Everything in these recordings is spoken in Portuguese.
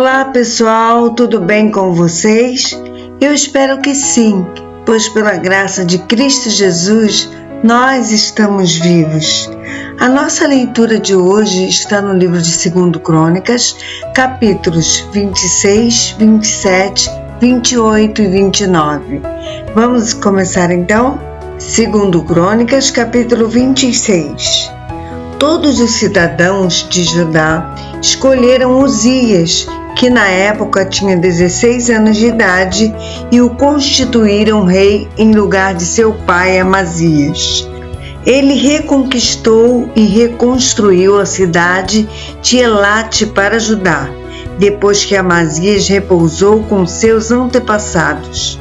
Olá pessoal, tudo bem com vocês? Eu espero que sim, pois pela graça de Cristo Jesus nós estamos vivos. A nossa leitura de hoje está no livro de 2 Crônicas, capítulos 26, 27, 28 e 29. Vamos começar então? 2 Crônicas, capítulo 26. Todos os cidadãos de Judá escolheram Uzias, que na época tinha 16 anos de idade, e o constituíram rei em lugar de seu pai Amazias. Ele reconquistou e reconstruiu a cidade de Elate para Judá, depois que Amazias repousou com seus antepassados.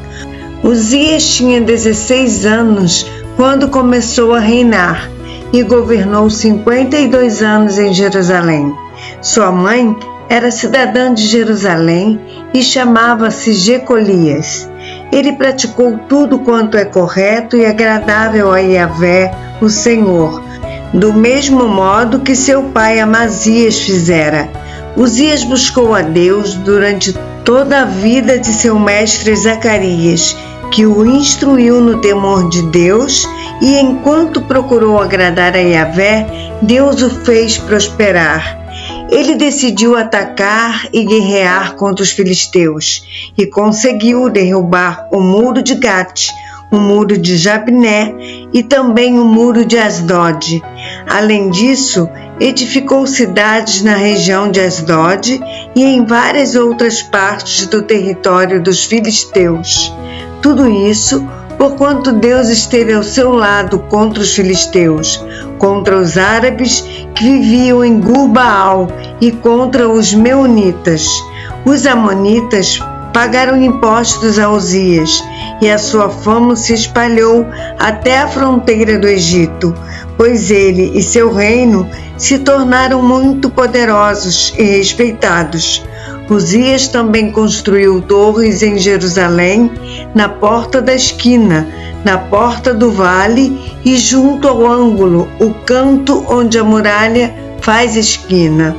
Uzias tinha 16 anos quando começou a reinar e governou 52 anos em Jerusalém. Sua mãe era cidadã de Jerusalém e chamava-se Jecolias. Ele praticou tudo quanto é correto e agradável a Yahvé, o Senhor, do mesmo modo que seu pai Amazias fizera. Uzias buscou a Deus durante toda a vida de seu mestre Zacarias, que o instruiu no temor de Deus, e enquanto procurou agradar a Yahvé, Deus o fez prosperar. Ele decidiu atacar e guerrear contra os filisteus e conseguiu derrubar o muro de Gate, o muro de Jabné e também o muro de Asdod. Além disso, edificou cidades na região de Asdod e em várias outras partes do território dos filisteus. Tudo isso porquanto Deus esteve ao seu lado contra os filisteus, contra os árabes que viviam em Gur-Baal e contra os meunitas. Os amonitas pagaram impostos a Uzias, e a sua fama se espalhou até a fronteira do Egito, pois ele e seu reino se tornaram muito poderosos e respeitados. Uzias também construiu torres em Jerusalém, na porta da esquina, na porta do vale e junto ao ângulo, o canto onde a muralha faz esquina.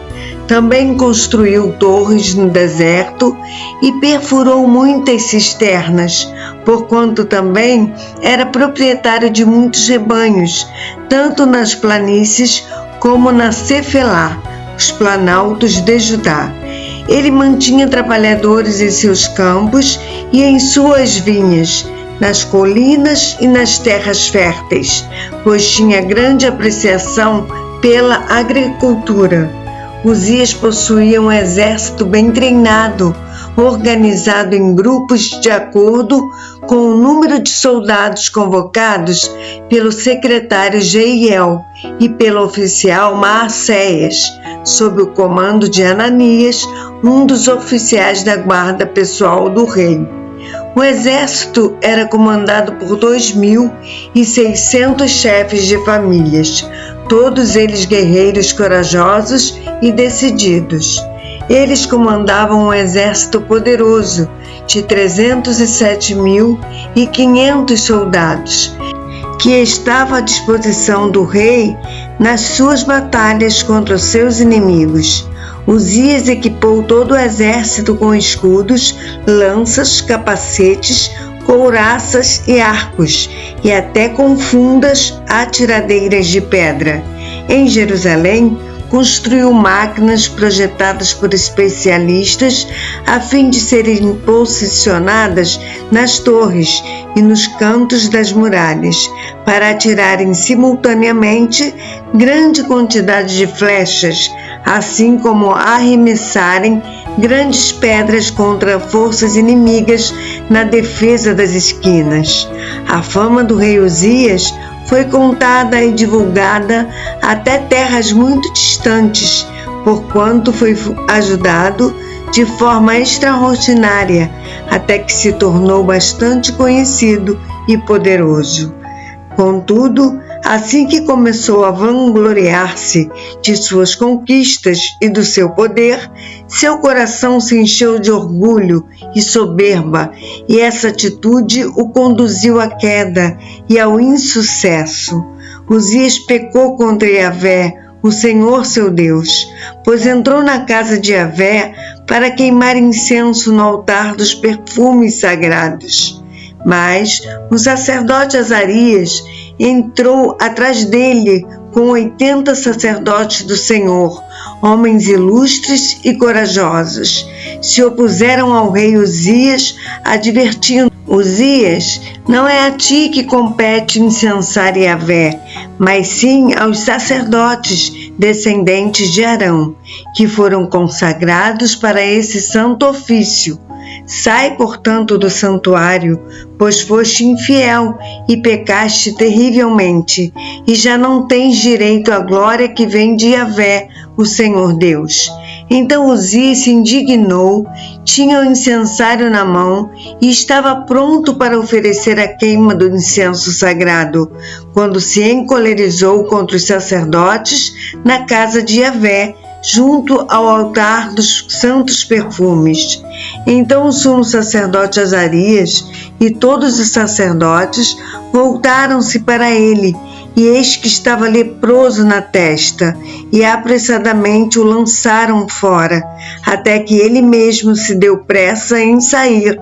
Também construiu torres no deserto e perfurou muitas cisternas, porquanto também era proprietário de muitos rebanhos, tanto nas planícies como na Cefelá, os planaltos de Judá. Ele mantinha trabalhadores em seus campos e em suas vinhas, nas colinas e nas terras férteis, pois tinha grande apreciação pela agricultura. Uzias possuía um exército bem treinado, organizado em grupos de acordo com o número de soldados convocados pelo secretário Jeiel e pelo oficial Maacéias, sob o comando de Ananias, um dos oficiais da guarda pessoal do rei. O exército era comandado por 2.600 chefes de famílias, todos eles guerreiros corajosos e decididos. Eles comandavam um exército poderoso de 307.500 soldados, que estava à disposição do rei nas suas batalhas contra os seus inimigos. Uzias equipou todo o exército com escudos, lanças, capacetes, couraças e arcos, e até com fundas atiradeiras de pedra. Em Jerusalém, construiu máquinas projetadas por especialistas a fim de serem posicionadas nas torres e nos cantos das muralhas, para atirarem simultaneamente grande quantidade de flechas, assim como arremessarem grandes pedras contra forças inimigas na defesa das esquinas. A fama do rei Uzias foi contada e divulgada até terras muito distantes, porquanto foi ajudado de forma extraordinária, até que se tornou bastante conhecido e poderoso. Contudo, assim que começou a vangloriar-se de suas conquistas e do seu poder, seu coração se encheu de orgulho e soberba, e essa atitude o conduziu à queda e ao insucesso. Uzias pecou contra Yahvé, o Senhor seu Deus, pois entrou na casa de Yahvé para queimar incenso no altar dos perfumes sagrados. Mas o sacerdote Azarias entrou atrás dele com 80 sacerdotes do Senhor, homens ilustres e corajosos. Se opuseram ao rei Uzias, advertindo: Uzias, não é a ti que compete incensar Yahvé, mas sim aos sacerdotes descendentes de Arão, que foram consagrados para esse santo ofício. Sai, portanto, do santuário, pois foste infiel e pecaste terrivelmente, e já não tens direito à glória que vem de Yahvé, o Senhor Deus. Então Uzias se indignou, tinha o incensário na mão e estava pronto para oferecer a queima do incenso sagrado, quando se encolerizou contra os sacerdotes na casa de Yahvé, junto ao altar dos santos perfumes. Então o sumo sacerdote Azarias e todos os sacerdotes voltaram-se para ele, e eis que estava leproso na testa, e apressadamente o lançaram fora, até que ele mesmo se deu pressa em sair,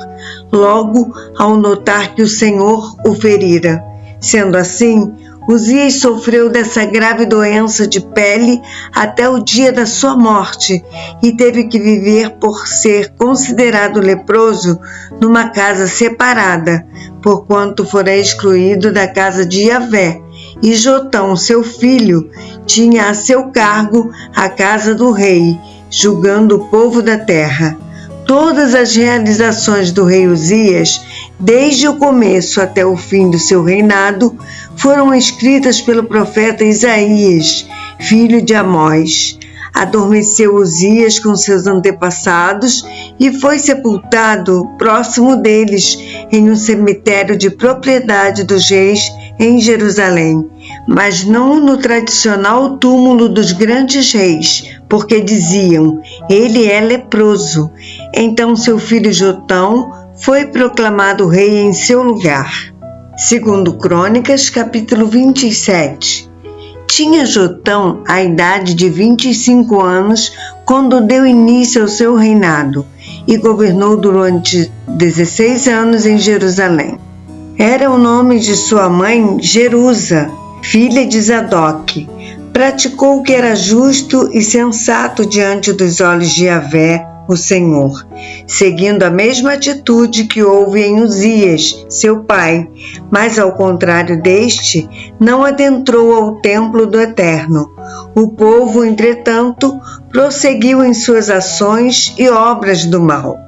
logo ao notar que o Senhor o ferira. Sendo assim, Uzias sofreu dessa grave doença de pele até o dia da sua morte e teve que viver, por ser considerado leproso, numa casa separada, porquanto fora excluído da casa de Yahvé. E Jotão, seu filho, tinha a seu cargo a casa do rei, julgando o povo da terra. Todas as realizações do rei Uzias, desde o começo até o fim do seu reinado, foram escritas pelo profeta Isaías, filho de Amós. Adormeceu Uzias com seus antepassados e foi sepultado próximo deles, em um cemitério de propriedade dos reis em Jerusalém, mas não no tradicional túmulo dos grandes reis, porque diziam: ele é leproso. Então seu filho Jotão foi proclamado rei em seu lugar. Segundo Crônicas, capítulo 27. Tinha Jotão a idade de 25 anos quando deu início ao seu reinado e governou durante 16 anos em Jerusalém. Era o nome de sua mãe Jerusa, filha de Zadok. Praticou o que era justo e sensato diante dos olhos de Yahvé, o Senhor, seguindo a mesma atitude que houve em Uzias, seu pai, mas ao contrário deste, não adentrou ao templo do Eterno. O povo, entretanto, prosseguiu em suas ações e obras do mal.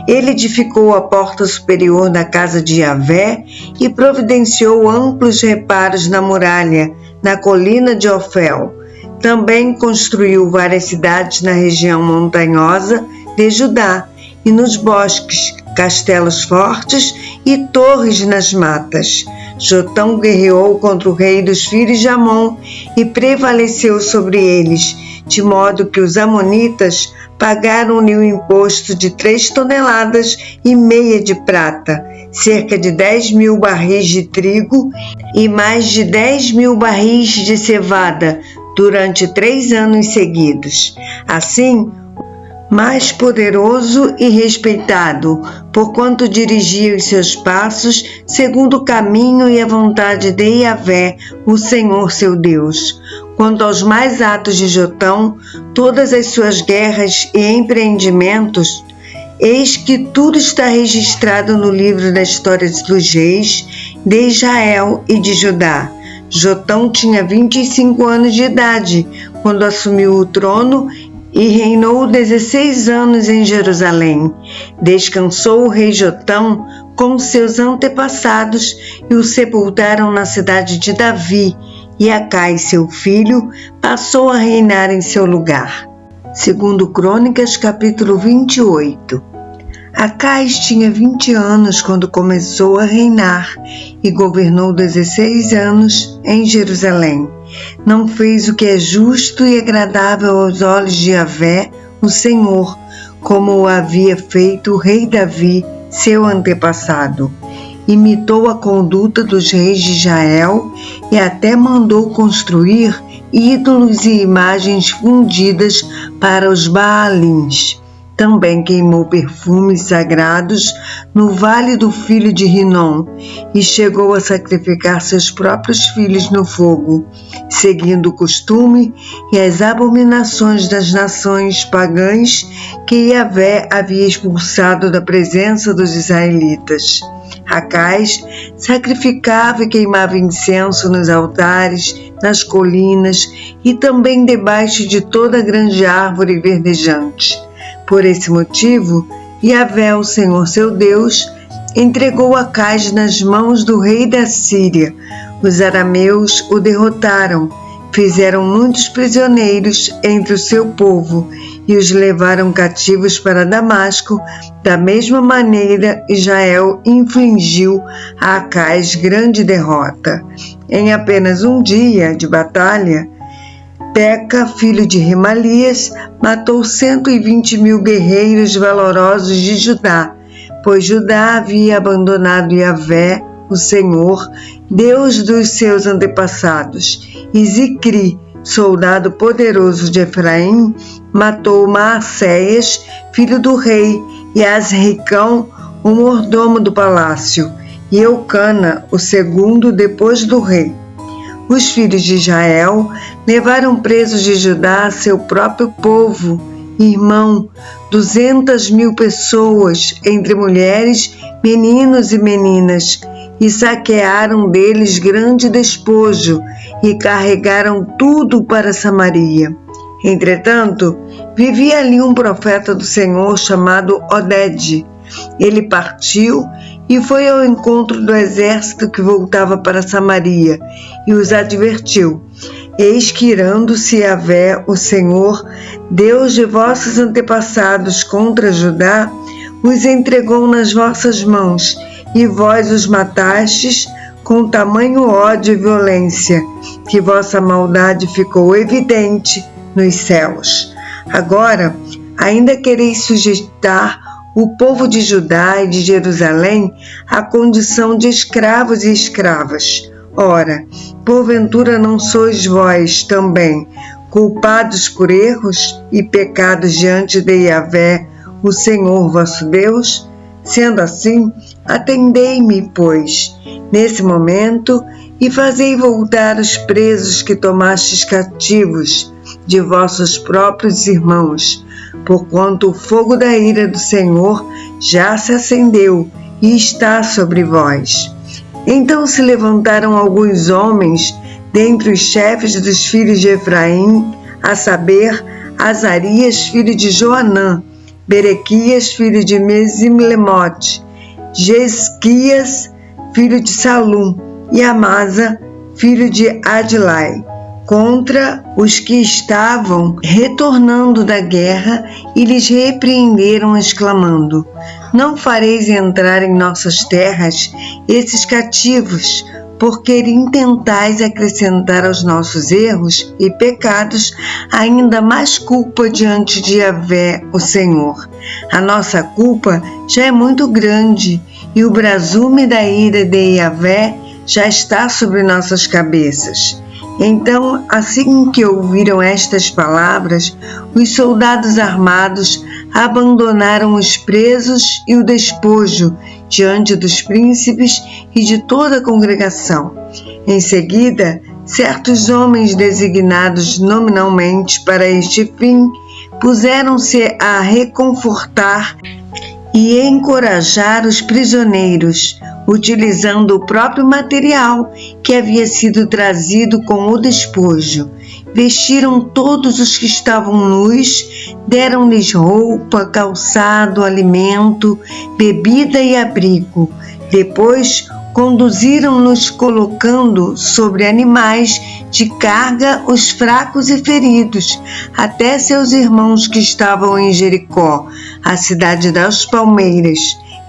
Ele edificou a porta superior da casa de Yahvé e providenciou amplos reparos na muralha, na colina de Ofel. Também construiu várias cidades na região montanhosa de Judá e nos bosques, castelos fortes e torres nas matas. Jotão guerreou contra o rei dos filhos de Amon e prevaleceu sobre eles, de modo que os amonitas pagaram-lhe o imposto de 3,5 toneladas de prata, cerca de 10.000 barris de trigo e mais de 10.000 barris de cevada durante 3 anos seguidos. Assim, mais poderoso e respeitado, porquanto dirigia os seus passos segundo o caminho e a vontade de Yahvé, o Senhor seu Deus. Quanto aos mais atos de Jotão, todas as suas guerras e empreendimentos, eis que tudo está registrado no livro da história dos reis de Israel e de Judá. Jotão tinha 25 anos de idade quando assumiu o trono e reinou 16 anos em Jerusalém. Descansou o rei Jotão com seus antepassados e o sepultaram na cidade de Davi, e Acai, seu filho, passou a reinar em seu lugar. Segundo Crônicas, capítulo 28. Acais tinha 20 anos quando começou a reinar e governou 16 anos em Jerusalém. Não fez o que é justo e agradável aos olhos de Yahvé, o Senhor, como o havia feito o rei Davi, seu antepassado. Imitou a conduta dos reis de Israel e até mandou construir ídolos e imagens fundidas para os Baalins. Também queimou perfumes sagrados no vale do filho de Rinom e chegou a sacrificar seus próprios filhos no fogo, seguindo o costume e as abominações das nações pagãs que Yahvé havia expulsado da presença dos israelitas. Acais sacrificava e queimava incenso nos altares, nas colinas e também debaixo de toda grande árvore verdejante. Por esse motivo, Yahvé, o Senhor seu Deus, entregou Acais nas mãos do rei da Síria. Os arameus o derrotaram, fizeram muitos prisioneiros entre o seu povo e os levaram cativos para Damasco. Da mesma maneira, Israel infligiu a Acais grande derrota. Em apenas um dia de batalha, Peca, filho de Remalias, matou 120.000 guerreiros valorosos de Judá, pois Judá havia abandonado Yahvé, o Senhor, Deus dos seus antepassados, e Zicri, soldado poderoso de Efraim, matou Maacéias, filho do rei, e Asricão, o mordomo do palácio, e Eucana, o segundo depois do rei. Os filhos de Israel levaram presos de Judá seu próprio povo, irmão, 200.000 pessoas, entre mulheres, meninos e meninas, e saquearam deles grande despojo e carregaram tudo para Samaria. Entretanto, vivia ali um profeta do Senhor chamado Oded. Ele partiu e foi ao encontro do exército que voltava para Samaria e os advertiu: eis que irando-se Yahvé, o Senhor, Deus de vossos antepassados contra Judá, os entregou nas vossas mãos, e vós os matastes com tamanho ódio e violência, que vossa maldade ficou evidente nos céus. Agora, ainda quereis sujeitar o povo de Judá e de Jerusalém à condição de escravos e escravas. Ora, porventura não sois vós também culpados por erros e pecados diante de Yahvé, o Senhor vosso Deus? Sendo assim, atendei-me, pois, nesse momento, e fazei voltar os presos que tomastes cativos de vossos próprios irmãos, porquanto o fogo da ira do Senhor já se acendeu e está sobre vós. Então se levantaram alguns homens dentre os chefes dos filhos de Efraim, a saber, Azarias, filho de Joanã, Berequias, filho de Mesimlemote, Jesquias, filho de Salum, e Amasa, filho de Adlai, contra os que estavam retornando da guerra, e lhes repreenderam, exclamando: não fareis entrar em nossas terras esses cativos, porque intentais acrescentar aos nossos erros e pecados ainda mais culpa diante de Yahvé, o Senhor. A nossa culpa já é muito grande, e o brasume da ira de Yahvé já está sobre nossas cabeças. Então, assim que ouviram estas palavras, os soldados armados abandonaram os presos e o despojo diante dos príncipes e de toda a congregação. Em seguida, certos homens designados nominalmente para este fim puseram-se a reconfortar e encorajar os prisioneiros, utilizando o próprio material que havia sido trazido com o despojo. Vestiram todos os que estavam nus, deram-lhes roupa, calçado, alimento, bebida e abrigo. Depois conduziram-nos colocando sobre animais de carga os fracos e feridos, até seus irmãos que estavam em Jericó, a cidade das palmeiras.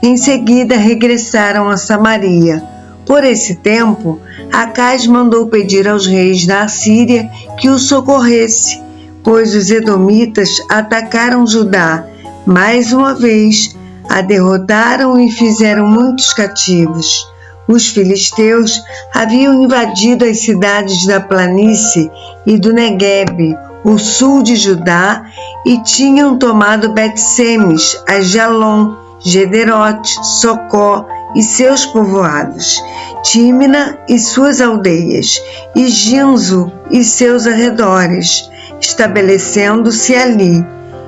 Em seguida regressaram a Samaria. Por esse tempo, Acais mandou pedir aos reis da Assíria que o socorresse, pois os edomitas atacaram Judá. Mais uma vez, a derrotaram e fizeram muitos cativos. Os filisteus haviam invadido as cidades da planície e do Neguebe, o sul de Judá, e tinham tomado Bet-Semes, Aijalon, Gederote, Socó e seus povoados, Tímina e suas aldeias, e Ginzo e seus arredores, estabelecendo-se ali.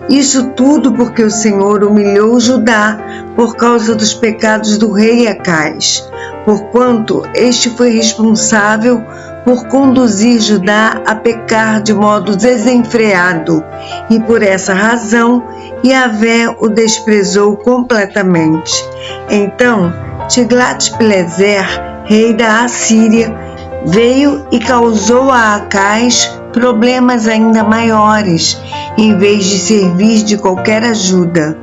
Isso tudo porque o Senhor humilhou Judá por causa dos pecados do rei Acais, porquanto este foi responsável por conduzir Judá a pecar de modo desenfreado, e por essa razão Yahvé o desprezou completamente. Então Tiglat-Pileser, rei da Assíria, veio e causou a Acais problemas ainda maiores, em vez de servir de qualquer ajuda,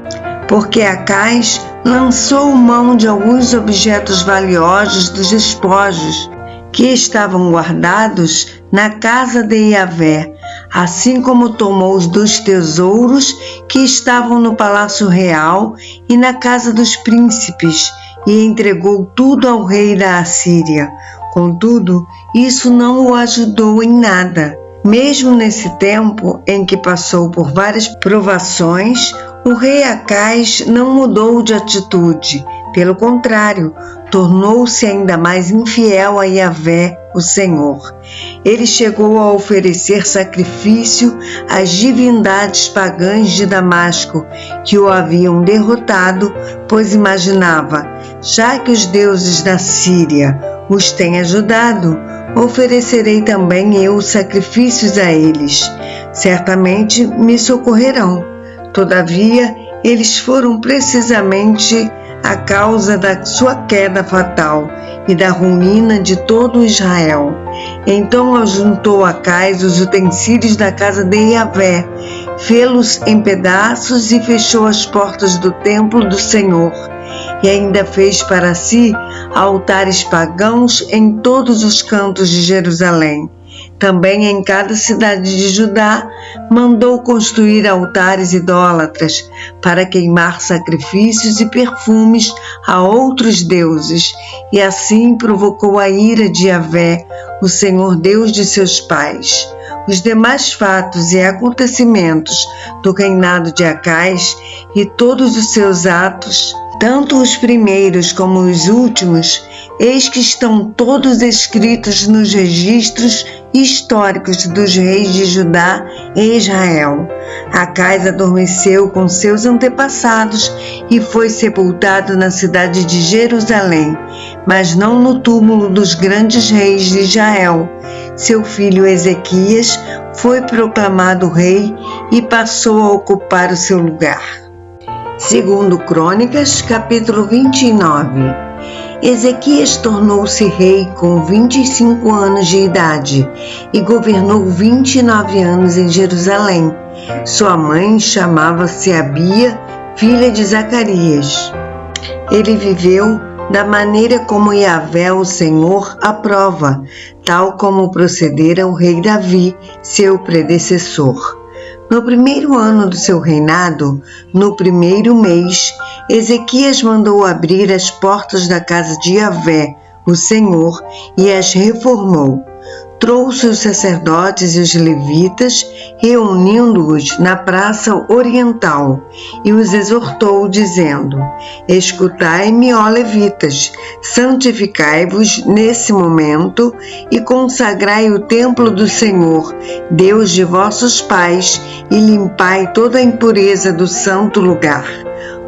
porque Acais lançou mão de alguns objetos valiosos dos despojos que estavam guardados na casa de Yahvé, assim como tomou os dos tesouros que estavam no palácio real e na casa dos príncipes, e entregou tudo ao rei da Assíria. Contudo, isso não o ajudou em nada. Mesmo nesse tempo em que passou por várias provações, o rei Acais não mudou de atitude. Pelo contrário, tornou-se ainda mais infiel a Yahvé, o Senhor. Ele chegou a oferecer sacrifício às divindades pagãs de Damasco, que o haviam derrotado, pois imaginava: já que os deuses da Síria os têm ajudado, oferecerei também eu sacrifícios a eles. Certamente me socorrerão. Todavia, eles foram precisamente a causa da sua queda fatal e da ruína de todo Israel. Então ajuntou Acais os utensílios da casa de Yahvé, fê-los em pedaços e fechou as portas do templo do Senhor. E ainda fez para si altares pagãos em todos os cantos de Jerusalém. Também em cada cidade de Judá mandou construir altares idólatras para queimar sacrifícios e perfumes a outros deuses, e assim provocou a ira de Yahvé, o Senhor Deus de seus pais. Os demais fatos e acontecimentos do reinado de Acais e todos os seus atos, tanto os primeiros como os últimos, eis que estão todos escritos nos registros históricos dos reis de Judá e Israel. Acais adormeceu com seus antepassados e foi sepultado na cidade de Jerusalém, mas não no túmulo dos grandes reis de Israel. Seu filho Ezequias foi proclamado rei e passou a ocupar o seu lugar. Segundo Crônicas, capítulo 29. Ezequias tornou-se rei com 25 anos de idade e governou 29 anos em Jerusalém. Sua mãe chamava-se Abia, filha de Zacarias. Ele viveu da maneira como Yahvé, o Senhor, aprova, tal como procedera o rei Davi, seu predecessor. No primeiro ano do seu reinado, no primeiro mês, Ezequias mandou abrir as portas da casa de Yahvé, o Senhor, e as reformou. Trouxe os sacerdotes e os levitas, reunindo-os na praça oriental, e os exortou, dizendo: escutai-me, ó levitas, santificai-vos nesse momento e consagrai o templo do Senhor, Deus de vossos pais, e limpai toda a impureza do santo lugar.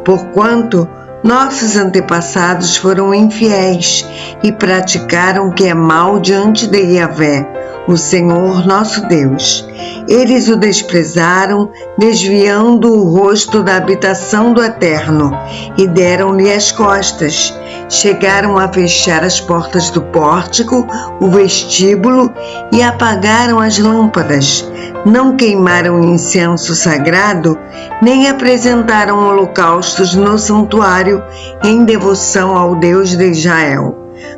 Porquanto nossos antepassados foram infiéis e praticaram o que é mal diante de Yahvé, o Senhor nosso Deus. Eles o desprezaram, desviando o rosto da habitação do Eterno, e deram-lhe as costas. Chegaram a fechar as portas do pórtico, o vestíbulo, e apagaram as lâmpadas. Não queimaram incenso sagrado, nem apresentaram holocaustos no santuário em devoção ao Deus de Israel.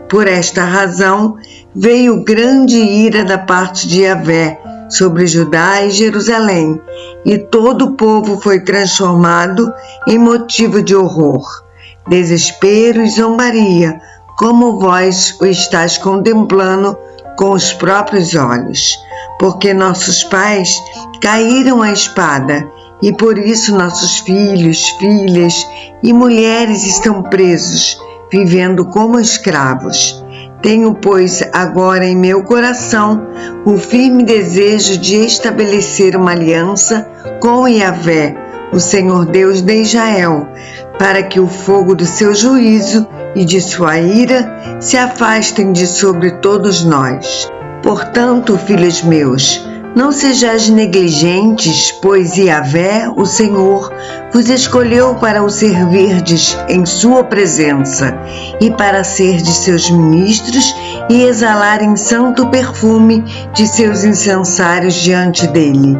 Por esta razão, veio grande ira da parte de Yahvé sobre Judá e Jerusalém, e todo o povo foi transformado em motivo de horror, desespero e zombaria, como vós o estáis contemplando com os próprios olhos. porque nossos pais caíram à espada e por isso nossos filhos, filhas e mulheres estão presos, vivendo como escravos. Tenho, pois, agora em meu coração o firme desejo de estabelecer uma aliança com Yahvé, o Senhor Deus de Israel, para que o fogo do seu juízo e de sua ira se afastem de sobre todos nós. Portanto, filhos meus, não sejais negligentes, pois Yahvé, o Senhor, vos escolheu para o servirdes em sua presença e para serdes seus ministros e exalarem santo perfume de seus incensários diante dele.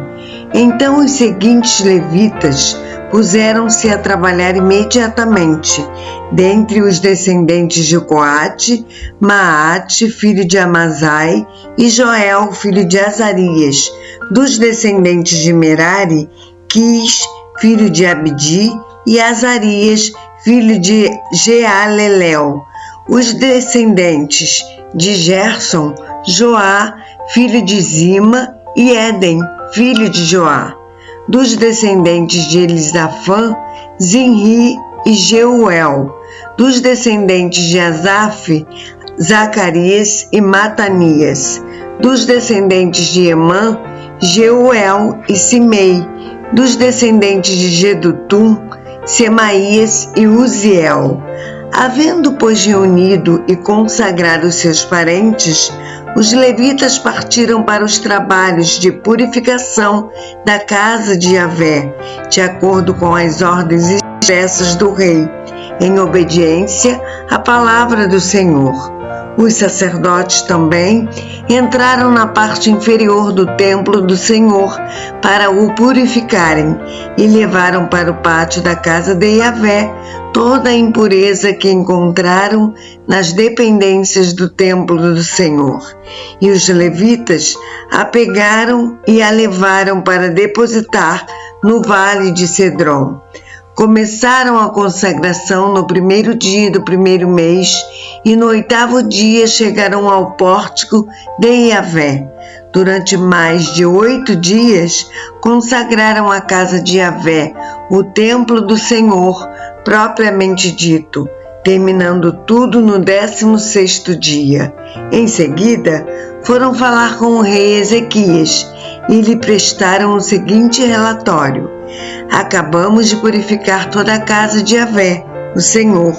Então os seguintes levitas puseram-se a trabalhar imediatamente. Dentre os descendentes de Coate, Maate, filho de Amazai, e Joel, filho de Azarias. Dos descendentes de Merari, Quis, filho de Abdi, e Azarias, filho de Jealelel. Os descendentes de Gerson, Joá, filho de Zima, e Éden, filho de Joá. Dos descendentes de Elisafã, Zinri e Jeuel. Dos descendentes de Asaf, Zacarias e Matanias. Dos descendentes de Emã, Jeuel e Simei. Dos descendentes de Jedutum, Semaías e Uziel. Havendo, pois, reunido e consagrado os seus parentes, os levitas partiram para os trabalhos de purificação da casa de Yahvé, de acordo com as ordens expressas do rei, em obediência à palavra do Senhor. Os sacerdotes também entraram na parte inferior do templo do Senhor para o purificarem e levaram para o pátio da casa de Yahvé toda a impureza que encontraram nas dependências do templo do Senhor. E os levitas a pegaram e a levaram para depositar no vale de Cedron. Começaram a consagração no 1º dia do 1º mês e no 8º dia chegaram ao pórtico de Yahvé. Durante mais de 8 dias consagraram a casa de Yahvé, o templo do Senhor, propriamente dito, terminando tudo no 16º dia. Em seguida, foram falar com o rei Ezequias e lhe prestaram o seguinte relatório: acabamos de purificar toda a casa de Yahvé, o Senhor,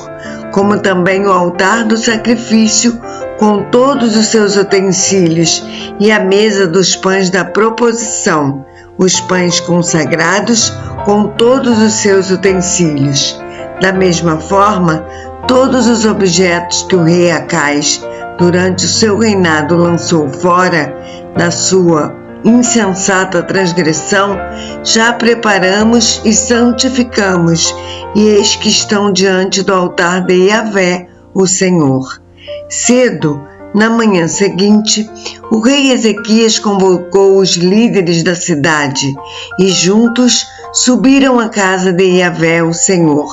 como também o altar do sacrifício, com todos os seus utensílios, e a mesa dos pães da proposição, os pães consagrados, com todos os seus utensílios. Da mesma forma, todos os objetos que o rei Acais, durante o seu reinado, lançou fora da sua insensata transgressão, já preparamos e santificamos, e eis que estão diante do altar de Yahvé, o Senhor. Cedo, na manhã seguinte, o rei Ezequias convocou os líderes da cidade e juntos subiram à casa de Yahvé, o Senhor,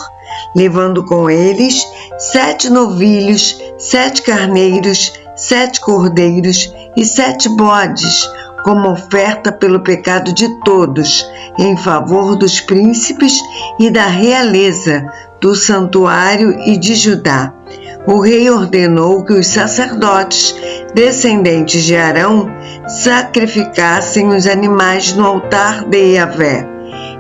levando com eles 7 novilhos, 7 carneiros, 7 cordeiros e 7 bodes, como oferta pelo pecado de todos, em favor dos príncipes e da realeza, do santuário e de Judá. O rei ordenou que os sacerdotes, descendentes de Arão, sacrificassem os animais no altar de Yahvé.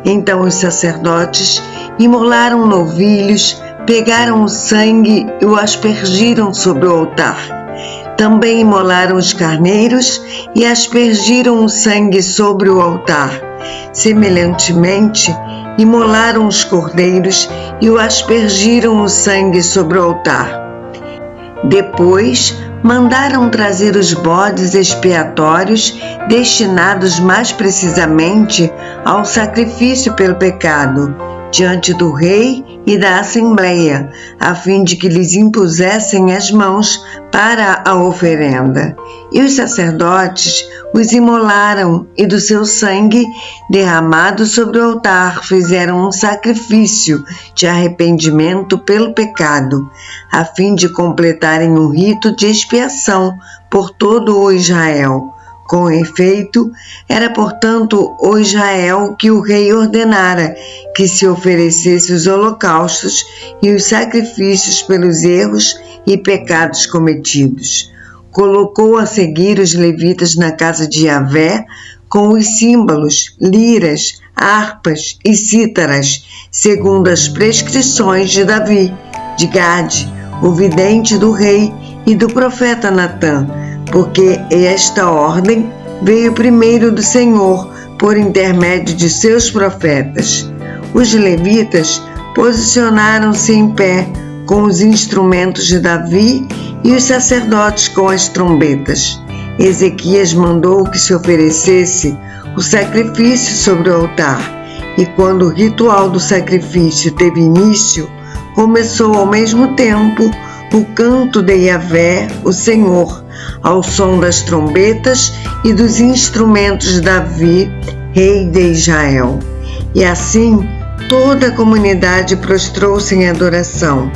Então os sacerdotes imolaram novilhos, pegaram o sangue e o aspergiram sobre o altar. Também imolaram os carneiros e aspergiram o sangue sobre o altar. Semelhantemente, imolaram os cordeiros e o aspergiram o sangue sobre o altar. Depois, mandaram trazer os bodes expiatórios destinados mais precisamente ao sacrifício pelo pecado, diante do rei e da assembleia, a fim de que lhes impusessem as mãos para a oferenda. E os sacerdotes os imolaram e do seu sangue derramado sobre o altar fizeram um sacrifício de arrependimento pelo pecado, a fim de completarem um rito de expiação por todo o Israel, Com efeito, era portanto o Israel que o rei ordenara que se oferecesse os holocaustos e os sacrifícios pelos erros e pecados cometidos. Colocou a seguir os levitas na casa de Yahvé com os símbolos, liras, harpas e cítaras, segundo as prescrições de Davi, de Gade, o vidente do rei, e do profeta Natã, porque esta ordem veio primeiro do Senhor por intermédio de seus profetas. Os levitas posicionaram-se em pé com os instrumentos de Davi e os sacerdotes com as trombetas. Ezequias mandou que se oferecesse o sacrifício sobre o altar, e quando o ritual do sacrifício teve início, começou ao mesmo tempo o canto de Yahvé, o Senhor, ao som das trombetas e dos instrumentos de Davi, rei de Israel. E assim toda a comunidade prostrou-se em adoração,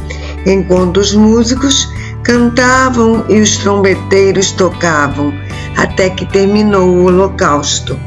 enquanto os músicos cantavam e os trombeteiros tocavam, até que terminou o holocausto.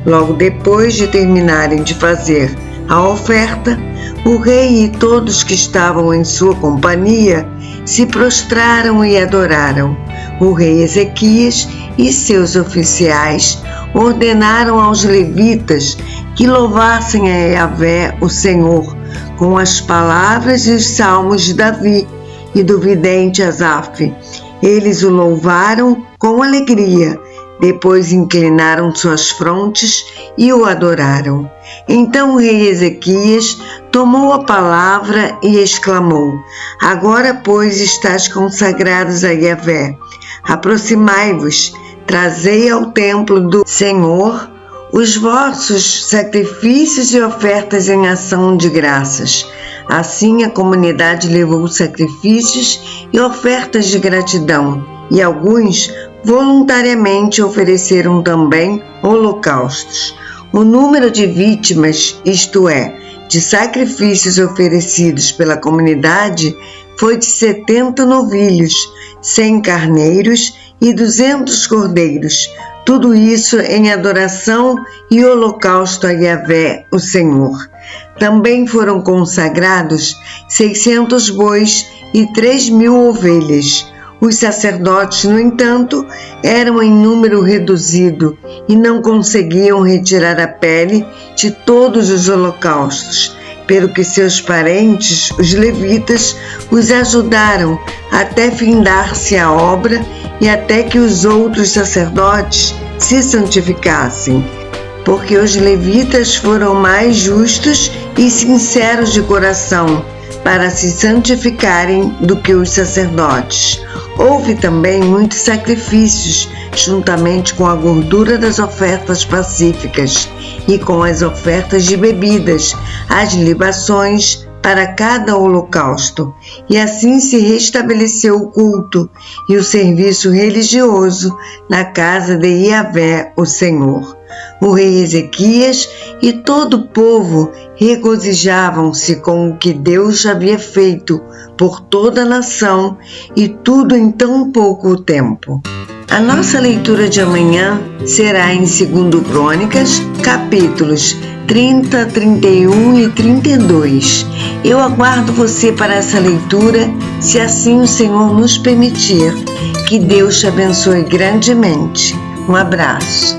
Logo depois de terminarem de fazer a oferta, o rei e todos que estavam em sua companhia se prostraram e adoraram. O rei Ezequias e seus oficiais ordenaram aos levitas que louvassem a Yahvé, o Senhor, com as palavras e os salmos de Davi e do vidente Asaf. Eles o louvaram com alegria, depois inclinaram suas frontes e o adoraram. Então o rei Ezequias tomou a palavra e exclamou: Agora, pois, estáis consagrados a Yahvé. Aproximai-vos, trazei ao templo do Senhor os vossos sacrifícios e ofertas em ação de graças. Assim a comunidade levou sacrifícios e ofertas de gratidão, e alguns voluntariamente ofereceram também holocaustos. O número de vítimas, isto é, de sacrifícios oferecidos pela comunidade, foi de 70 novilhos, 100 carneiros e 200 cordeiros, tudo isso em adoração e holocausto a Yahvé, o Senhor. Também foram consagrados 600 bois e 3.000 ovelhas. Os sacerdotes, no entanto, eram em número reduzido e não conseguiam retirar a pele de todos os holocaustos, pelo que seus parentes, os levitas, os ajudaram até findar-se a obra e até que os outros sacerdotes se santificassem, porque os levitas foram mais justos e sinceros de coração para se santificarem do que os sacerdotes. Houve também muitos sacrifícios, juntamente com a gordura das ofertas pacíficas e com as ofertas de bebidas, as libações para cada holocausto. E assim se restabeleceu o culto e o serviço religioso na casa de Yahvé, o Senhor. O rei Ezequias e todo o povo regozijavam-se com o que Deus havia feito por toda a nação, e tudo em tão pouco tempo. A nossa leitura de amanhã será em 2 Crônicas, capítulos 30, 31 e 32. Eu aguardo você para essa leitura, se assim o Senhor nos permitir. Que Deus te abençoe grandemente. Um abraço.